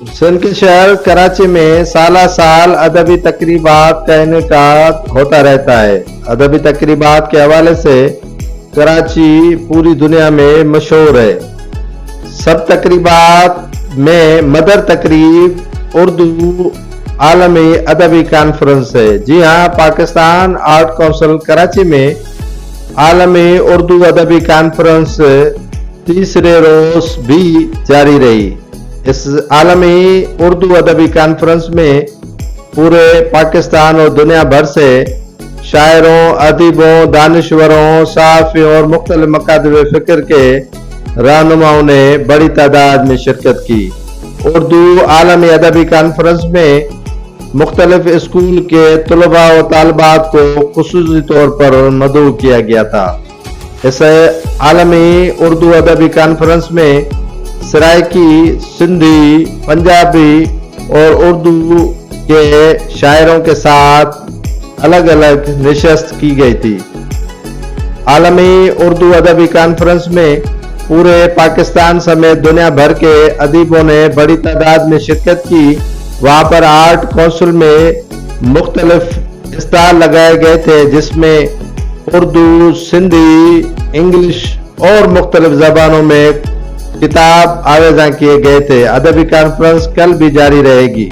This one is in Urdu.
سندھ کے شہر کراچی میں سالہ سال ادبی تقریبات کا انعقاد ہوتا رہتا ہے۔ ادبی تقریبات کے حوالے سے کراچی پوری دنیا میں مشہور ہے۔ سب تقریبات میں مدر تقریب اردو عالمی ادبی کانفرنس ہے۔ جی ہاں، پاکستان آرٹ کونسل کراچی میں عالمی اردو ادبی کانفرنس تیسرے روز بھی جاری رہی۔ اس عالمی اردو ادبی کانفرنس میں پورے پاکستان اور دنیا بھر سے شاعروں، ادیبوں، دانشوروں، صحافیوں اور مختلف مکاتب فکر کے رہنماؤں نے بڑی تعداد میں شرکت کی۔ اردو عالمی ادبی کانفرنس میں مختلف اسکول کے طلباء و طالبات کو خصوصی طور پر مدعو کیا گیا تھا۔ اس عالمی اردو ادبی کانفرنس میں سرائکی، سندھی، پنجابی اور اردو کے شاعروں کے ساتھ الگ الگ نشست کی گئی تھی۔ عالمی اردو ادبی کانفرنس میں پورے پاکستان سمیت دنیا بھر کے ادیبوں نے بڑی تعداد میں شرکت کی۔ وہاں پر آرٹ کونسل میں مختلف اسٹال لگائے گئے تھے جس میں اردو، سندھی، انگلش اور مختلف زبانوں میں کتاب آویزاں کیے گئے تھے۔ ادبی کانفرنس کل بھی جاری رہے گی۔